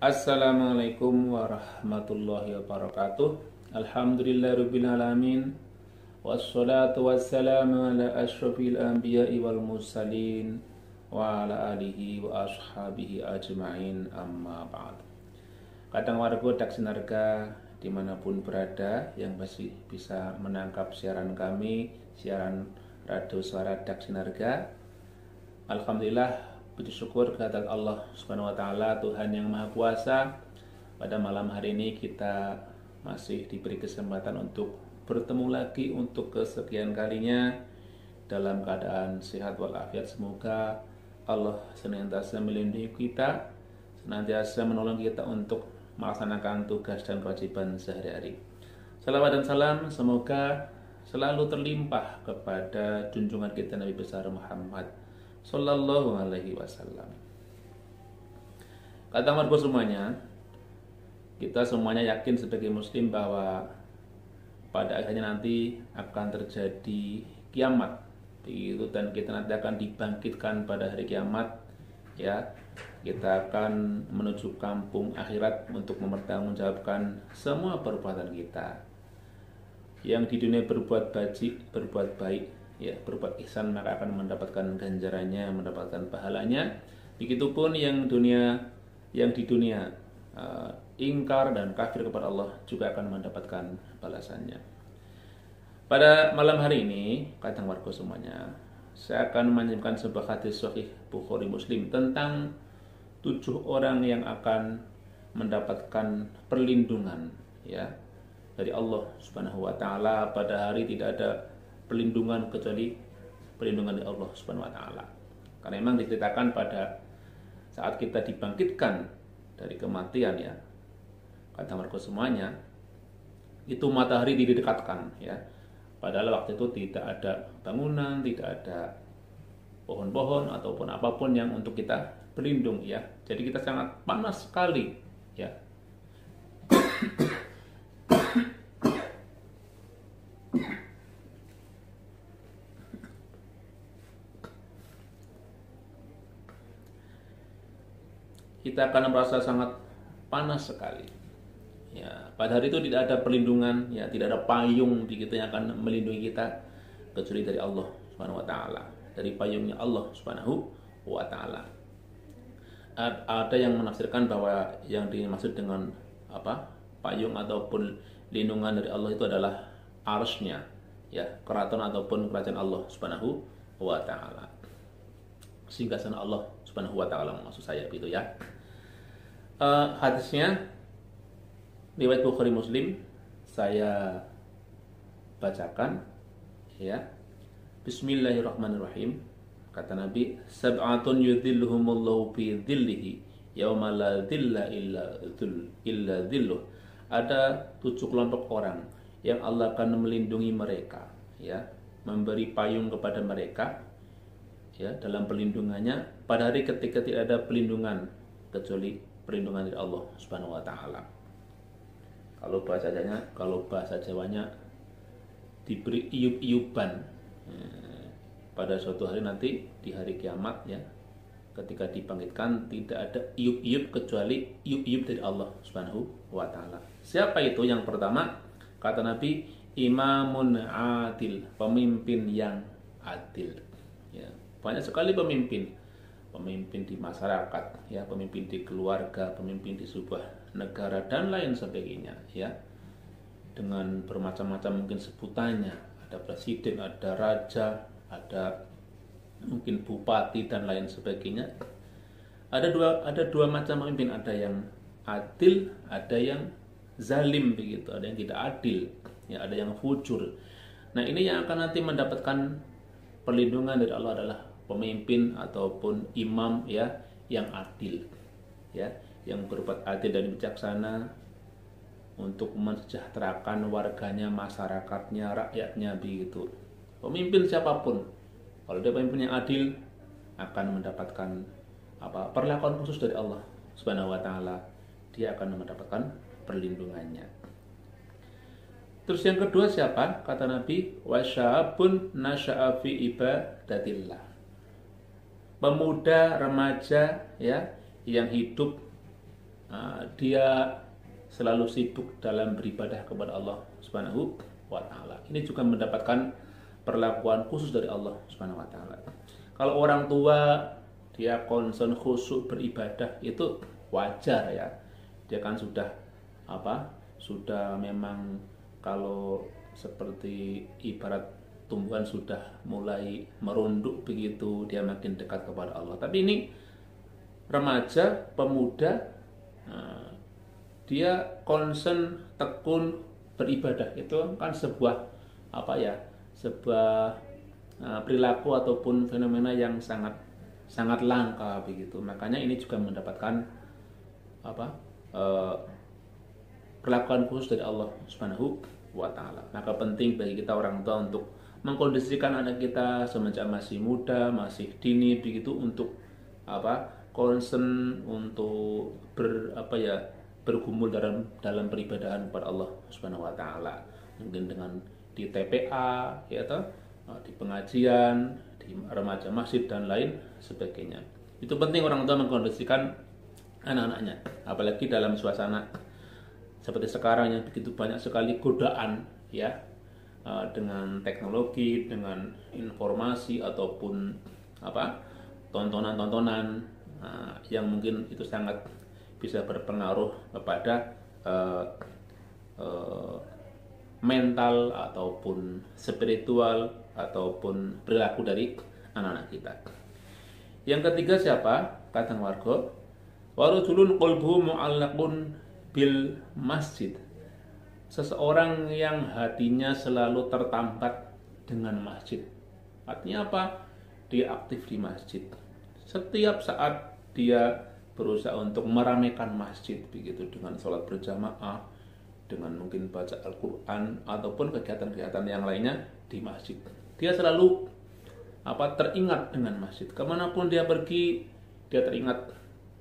Assalamualaikum warahmatullahi wabarakatuh. Alhamdulillahirabbil alamin. Wassalatu wassalamu ala asyrafil anbiya'i wal mursalin wa ala alihi wa ashabihi ajma'in, amma ba'd. Kadang warga Daksinarga dimanapun berada yang masih bisa menangkap siaran kami, siaran radio suara Daksinarga, alhamdulillah, puji syukur kehadirat Allah Subhanahu wa taala, Tuhan yang Maha Kuasa. Pada malam hari ini kita masih diberi kesempatan untuk bertemu lagi untuk kesekian kalinya dalam keadaan sehat walafiat. Semoga Allah senantiasa melindungi kita, senantiasa menolong kita untuk melaksanakan tugas dan kewajiban sehari-hari. Salawat dan salam semoga selalu terlimpah kepada junjungan kita Nabi besar Muhammad Sallallahu alaihi wasallam. Kata margo semuanya, kita semuanya yakin sebagai muslim bahwa pada akhirnya nanti akan terjadi kiamat, begitu, dan kita nanti akan dibangkitkan pada hari kiamat, ya. Kita akan menuju kampung akhirat untuk mempertanggungjawabkan semua perbuatan kita. Yang di dunia berbuat baik, ya, berbuat ihsan, maka akan mendapatkan ganjarannya, mendapatkan pahalanya. Begitupun yang di dunia ingkar dan kafir kepada Allah juga akan mendapatkan balasannya. Pada malam hari ini, kadang warga semuanya, saya akan menyampaikan sebuah hadis sahih Bukhari Muslim tentang 7 orang yang akan mendapatkan perlindungan, ya, dari Allah Subhanahu wa taala. Pada hari tidak ada perlindungan kecuali perlindungan dari Allah Subhanahu wa taala. Karena memang diceritakan pada saat kita dibangkitkan dari kematian, ya, kata mereka semuanya, itu matahari didekatkan, ya. Padahal waktu itu tidak ada bangunan, tidak ada pohon-pohon ataupun apapun yang untuk kita berlindung, ya. Jadi kita sangat panas sekali, ya. Kita akan merasa sangat panas sekali, ya. Pada hari itu tidak ada perlindungan, ya, tidak ada payung begitu yang akan melindungi kita kecuali dari Allah Subhanahu wa taala, dari payungnya Allah Subhanahu wa taala. Ada yang menafsirkan bahwa yang dimaksud dengan payung ataupun lindungan dari Allah itu adalah arsy-Nya, ya, keraton ataupun kerajaan Allah Subhanahu wa taala, singgasana Allah Subhanahu wa taala, maksud saya begitu, ya. Hadisnya riwayat Bukhari Muslim, saya bacakan, ya. Bismillahirrahmanirrahim. Kata Nabi, sab'atun yudhilluhumullahu fi dhillihi yauma la dhilla illa dhilluh. Ada 7 kelompok orang yang Allah akan melindungi mereka, ya, memberi payung kepada mereka, ya, dalam perlindungannya pada hari ketika tidak ada perlindungan kecuali perlindungan dari Allah Subhanahu wa taala. Kalau bahasa Jawanya diberi iub-iuban pada suatu hari nanti di hari kiamat, ya, ketika dibangkitkan tidak ada iub-iub kecuali iub-iub dari Allah Subhanahu wa taala. Siapa itu? Yang pertama, kata Nabi, imamun adil, pemimpin yang adil, ya. Banyak sekali pemimpin di masyarakat, ya, pemimpin di keluarga, pemimpin di sebuah negara dan lain sebagainya, ya, dengan bermacam-macam mungkin sebutannya. Ada presiden, ada raja, ada mungkin bupati dan lain sebagainya. Ada dua macam pemimpin, ada yang adil, ada yang zalim, begitu, ada yang tidak adil, ya, ada yang fujur. Nah, ini yang akan nanti mendapatkan perlindungan dari Allah adalah pemimpin ataupun imam, ya, yang adil, ya, yang berbuat adil dan bijaksana untuk mensejahterakan warganya, masyarakatnya, rakyatnya, begitu. Pemimpin siapapun, kalau dia pemimpin yang adil, akan mendapatkan perlakuan khusus dari Allah Subhanahu wa taala. Dia akan mendapatkan perlindungannya. Terus yang kedua siapa? Kata Nabi, wasyabun nasya'a fi ibadatillah. Pemuda remaja, ya, yang hidup dia selalu sibuk dalam beribadah kepada Allah Subhanahu wa taala. Ini juga mendapatkan perlakuan khusus dari Allah Subhanahu wa taala. Kalau orang tua dia concern khusyuk beribadah itu wajar ya. Dia kan sudah sudah memang, kalau seperti ibarat tumbuhan sudah mulai merunduk begitu, dia makin dekat kepada Allah. Tapi ini remaja, pemuda, dia concern tekun beribadah, itu kan sebuah sebuah perilaku ataupun fenomena yang sangat langka begitu. Makanya ini juga mendapatkan perlakuan khusus dari Allah Subhanahu wa taala. Maka penting bagi kita orang tua untuk mengkondisikan anak kita semenjak masih muda, masih dini begitu, untuk concern untuk bergumul dalam peribadahan kepada Allah Subhanahu wa taala. Mungkin dengan di TPA di pengajian, di remaja masjid dan lain sebagainya. Itu penting orang tua mengkondisikan anak-anaknya, apalagi dalam suasana seperti sekarang yang begitu banyak sekali godaan ya, dengan teknologi, dengan informasi ataupun tontonan-tontonan yang mungkin itu sangat bisa berpengaruh kepada mental ataupun spiritual ataupun perilaku dari anak-anak kita. Yang ketiga siapa? Kata warga, warujulun qalbuhu mu'allaqun bil masjid. Seseorang yang hatinya selalu tertambat dengan masjid. Artinya apa? Dia aktif di masjid. Setiap saat dia berusaha untuk meramaikan masjid begitu, dengan sholat berjamaah, dengan mungkin baca Al-Quran ataupun kegiatan-kegiatan yang lainnya di masjid. Dia selalu teringat dengan masjid. Kemanapun dia pergi, dia teringat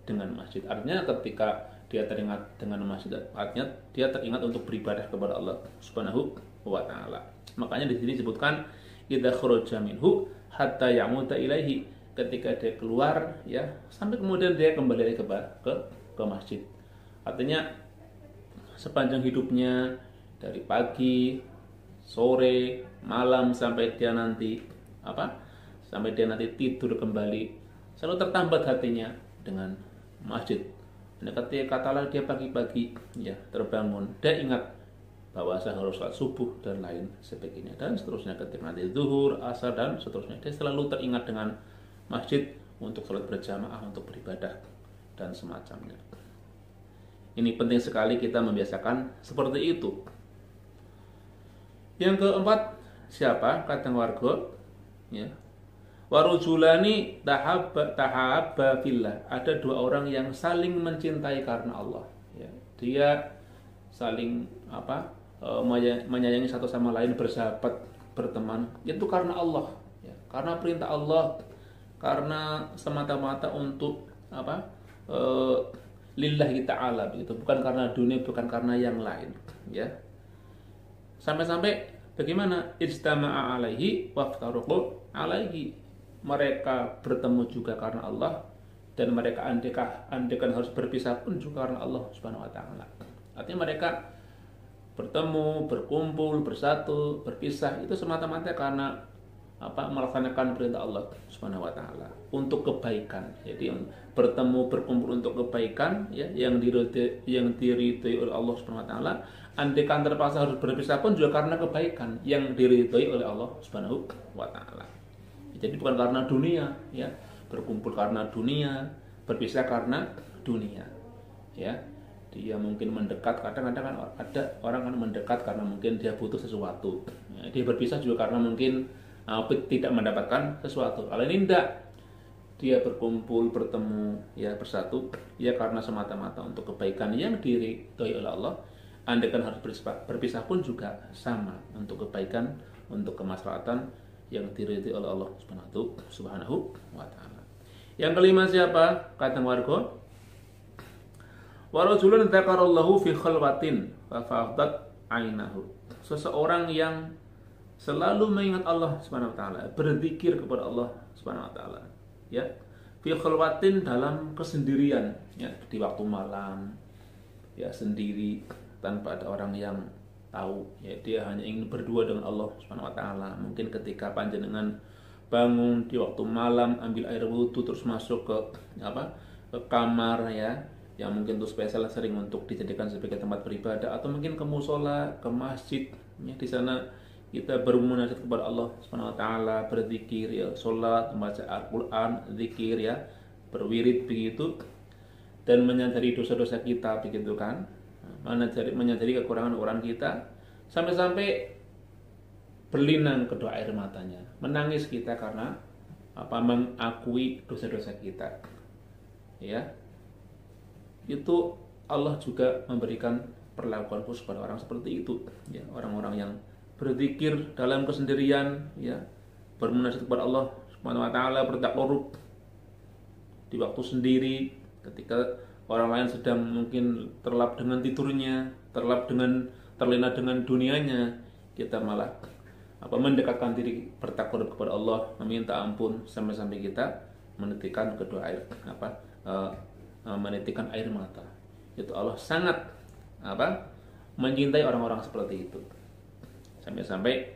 dengan masjid. Artinya ketika dia teringat dengan masjid, artinya dia teringat untuk beribadah kepada Allah Subhanahu wa taala. Makanya di sini disebutkan idza kharaja minhu hatta yamuta ilaihi, ketika dia keluar ya sampai kemudian dia kembali ke masjid. Artinya sepanjang hidupnya, dari pagi, sore, malam sampai dia nanti tidur kembali, selalu tertambat hatinya dengan masjid. Ketika katalah dia pagi-pagi ya terbangun, dia ingat bahwa saya harus sholat subuh dan lain sebagainya, dan seterusnya. Ketika nanti zuhur, asar dan seterusnya, dia selalu teringat dengan masjid untuk sholat berjamaah, untuk beribadah dan semacamnya. Ini penting sekali kita membiasakan seperti itu. Yang keempat siapa? Kata warga ya, warujulani tahabba fillah. Ada dua orang yang saling mencintai karena Allah ya. Dia saling menyayangi satu sama lain, bersahabat, berteman, itu karena Allah ya. Karena perintah Allah, karena semata-mata untuk lillahi ta'ala begitu, bukan karena dunia, bukan karena yang lain ya. Sampai-sampai bagaimana? Ijtama'a alaihi waftaruqu alaihi. Mereka bertemu juga karena Allah, dan mereka andekan harus berpisah pun juga karena Allah Subhanahu wa taala. Artinya mereka bertemu, berkumpul, bersatu, berpisah itu semata-mata karena melaksanakan perintah Allah Subhanahu wa taala untuk kebaikan. Jadi bertemu, berkumpul untuk kebaikan ya, yang diridhoi oleh Allah Subhanahu wa taala. Andaikan terpaksa harus berpisah pun juga karena kebaikan yang diridhoi oleh Allah Subhanahu wa taala. Jadi bukan karena dunia ya, berkumpul karena dunia, berpisah karena dunia ya. Dia mungkin mendekat, kadang-kadang ada orang kan mendekat karena mungkin dia butuh sesuatu ya. Dia berpisah juga karena mungkin tidak mendapatkan sesuatu. Kalau ini tidak, dia berkumpul, bertemu ya, bersatu ya karena semata-mata untuk kebaikan yang diridhoi oleh Allah. Andaikan harus berpisah pun juga sama, untuk kebaikan, untuk kemaslahatan yang diridhoi oleh Allah Subhanahu wa taala. Yang kelima siapa? Kata warga, wa rajulun dzakarallahu fi khalwatin fa fa'adat ainahu. Seseorang yang selalu mengingat Allah Subhanahu wa taala, berzikir kepada Allah Subhanahu wa taala ya, fi khalwatin, dalam kesendirian ya, di waktu malam ya sendiri tanpa ada orang yang tahu, ya dia hanya ingin berdua dengan Allah Subhanahu wa taala. Mungkin ketika panjenengan bangun di waktu malam, ambil air wudhu terus masuk ke ke kamar ya, yang mungkin itu spesial sering untuk dijadikan sebagai tempat beribadah, atau mungkin ke musola, ke masjid ya, di sana kita bermunajat kepada Allah Subhanahu wa taala, berzikir ya, salat, membaca Al-Qur'an, zikir ya, berwirid begitu, dan menyadari dosa-dosa kita begitu kan, menyadari kekurangan kita, sampai-sampai berlinang kedua air matanya, menangis kita karena mengakui dosa-dosa kita ya. Itu Allah juga memberikan perlakuan khusus pada orang seperti itu ya, orang-orang yang berzikir dalam kesendirian ya, bermunajat kepada Allah Subhanahu wa taala, bertaqarrub di waktu sendiri ketika orang lain sedang mungkin terlap dengan tidurnya, terlena dengan dunianya, kita malah mendekatkan diri, bertaqarrub kepada Allah, meminta ampun, sampai-sampai kita menitikan kedua air menitikan air mata. Itu Allah sangat mencintai orang-orang seperti itu. Sampai-sampai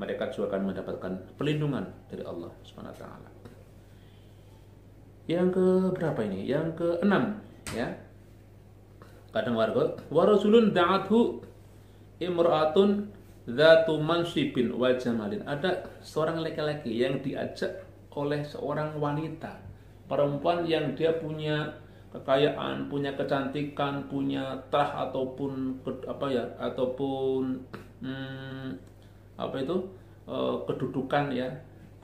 mereka juga akan mendapatkan perlindungan dari Allah Subhanahu wa taala. Yang ke berapa ini? Yang ke-6 ya. Kadang warga warajulun da'athu imra'atun dzatu mansibin wa jamalin. Ada seorang laki-laki yang diajak oleh seorang wanita, perempuan yang dia punya kekayaan, punya kecantikan, punya trah ataupun kedudukan ya,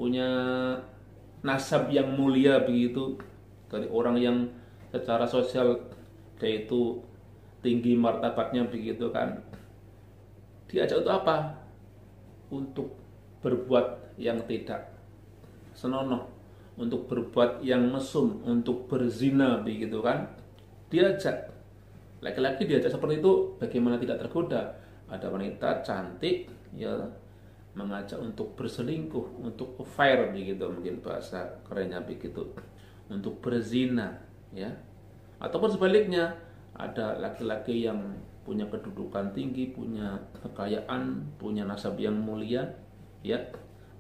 punya nasab yang mulia begitu, dari orang yang secara sosial dia itu tinggi martabatnya begitu kan. Diajak untuk apa? Untuk berbuat yang tidak senonoh, untuk berbuat yang mesum, untuk berzina begitu kan. Diajak, laki-laki diajak seperti itu, bagaimana tidak tergoda? Ada wanita cantik ya, mengajak untuk berselingkuh, untuk affair begitu, mungkin bahasa kerennya begitu, untuk berzina ya. Ataupun sebaliknya, ada laki-laki yang punya kedudukan tinggi, punya kekayaan, punya nasab yang mulia ya,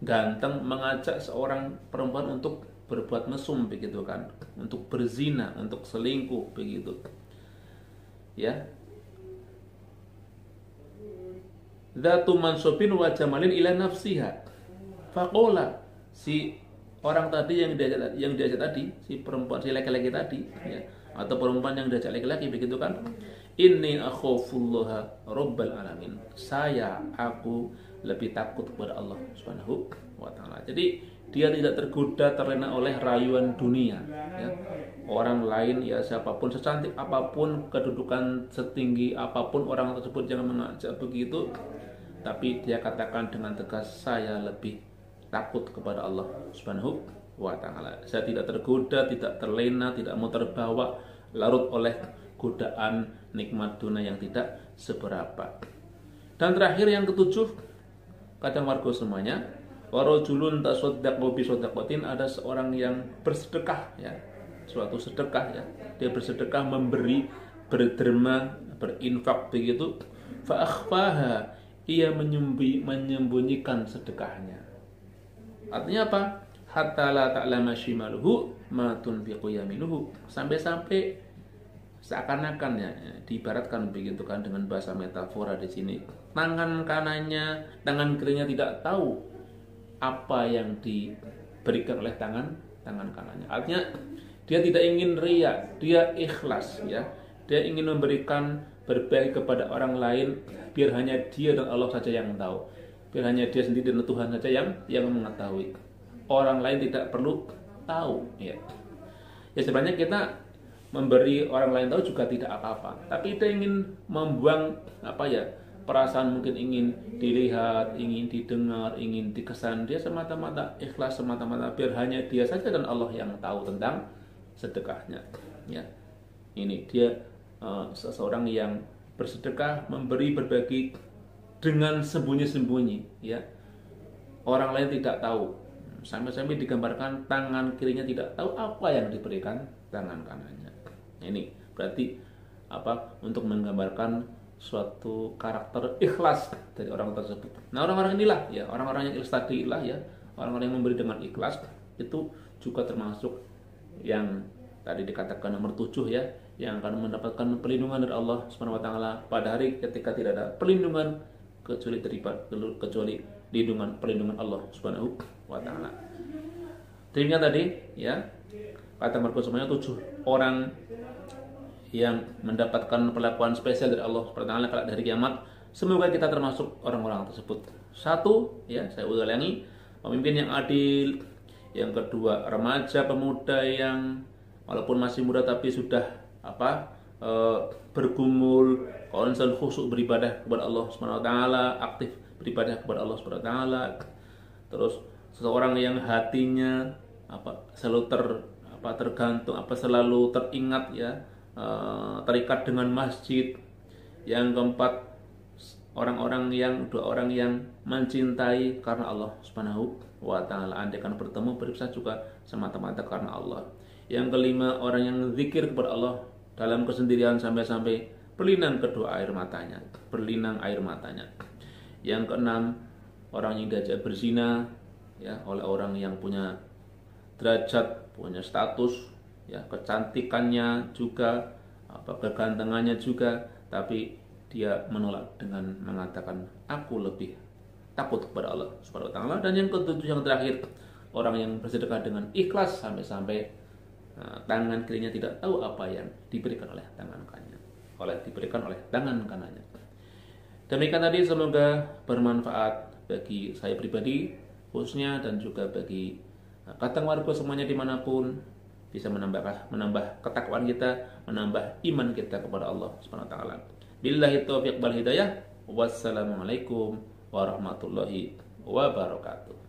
ganteng, mengajak seorang perempuan untuk berbuat mesum begitu kan, untuk berzina, untuk selingkuh begitu ya. Dzatu mansubin wa jamalin ila nafsiha. Faqala, si orang tadi yang diajak tadi, si perempuan, si laki-laki tadi ya, atau perempuan yang diajak laki-laki begitu kan, inni akhafullaha rabbal alamin. Aku lebih takut kepada Allah Subhanahu wa taala. Jadi dia tidak tergoda, terlena oleh rayuan dunia ya. Orang lain ya, siapapun, secantik apapun, kedudukan setinggi apapun orang tersebut, jangan mengajak begitu. Tapi dia katakan dengan tegas, saya lebih takut kepada Allah Subhanahu wa taala. Saya tidak tergoda, tidak terlena, tidak mau terbawa larut oleh godaan nikmat dunia yang tidak seberapa. Dan terakhir yang ketujuh, kadang warga semuanya, warajulun tasaddaqu bi shadaqatin, ada seorang yang bersedekah ya, suatu sedekah ya, dia bersedekah, memberi, berderma, berinfak begitu, fa akhfaha, ia menyembunyikan sedekahnya. Artinya apa? Hatta la ta'lama shimaluhu ma tunfiqu yaminuhu, sampai-sampai seakan-akan ya, diibaratkan begitu kan dengan bahasa metafora di sini, tangan kanannya, tangan kirinya tidak tahu apa yang diberikan oleh tangan kanannya. Artinya dia tidak ingin riya, dia ikhlas ya, dia ingin memberikan, berbagi kepada orang lain, biar hanya dia dan Allah saja yang tahu, biar hanya dia sendiri dan Tuhan saja yang mengetahui, orang lain tidak perlu tahu ya. Ya sebenarnya kita memberi orang lain tahu juga tidak apa-apa, tapi kita ingin membuang perasaan mungkin ingin dilihat, ingin didengar, ingin dikesan, dia semata-mata ikhlas, semata-mata biar hanya dia saja dan Allah yang tahu tentang sedekahnya ya. Ini dia seseorang yang bersedekah, memberi, berbagi dengan sembunyi-sembunyi ya, orang lain tidak tahu, sampai-sampai digambarkan tangan kirinya tidak tahu apa yang diberikan tangan kanannya. Ini berarti untuk menggambarkan suatu karakter ikhlas dari orang tersebut. Nah, orang-orang inilah ya, orang-orang yang ikhlas tadi lah ya, orang-orang yang memberi dengan ikhlas itu juga termasuk yang tadi dikatakan nomor 7 ya, yang akan mendapatkan perlindungan dari Allah Subhanahu wa taala pada hari ketika tidak ada perlindungan kecuali perlindungan Allah Subhanahu wa taala. Demikian tadi ya, kata mereka semuanya 7 orang yang mendapatkan perlakuan spesial dari Allah Subhanahu wa taala kelak dari kiamat. Semoga kita termasuk orang-orang tersebut. 1 ya, saya ulangi, pemimpin yang adil. Yang kedua, remaja pemuda yang walaupun masih muda tapi sudah bergumul, konsen khusyuk beribadah kepada Allah Subhanahu wa taala, aktif beribadah kepada Allah Subhanahu wa taala. Terus seseorang yang hatinya selalu tergantung, selalu teringat ya, terikat dengan masjid. Yang keempat, dua orang yang mencintai karena Allah Subhanahu wa taala, andaikan bertemu berpisah juga semata-mata karena Allah. Yang kelima, orang yang zikir kepada Allah dalam kesendirian sampai-sampai berlinang air matanya. Yang keenam, orang yang diajak berzina ya oleh orang yang punya derajat, punya status ya, kecantikannya juga, kegantengannya juga, tapi dia menolak dengan mengatakan aku lebih takut kepada Allah Subhanahu wa taala. Dan yang ketujuh, yang terakhir, orang yang bersedekah dengan ikhlas sampai-sampai tangan kirinya tidak tahu apa yang diberikan oleh tangan kanannya. Demikian tadi, semoga bermanfaat bagi saya pribadi khususnya dan juga bagi kata warga semuanya dimanapun, bisa menambah ketakwaan kita, menambah iman kita kepada Allah Subhanahu wa taala. Billahi taufiq wal hidayah. Wassalamualaikum warahmatullahi wabarakatuh.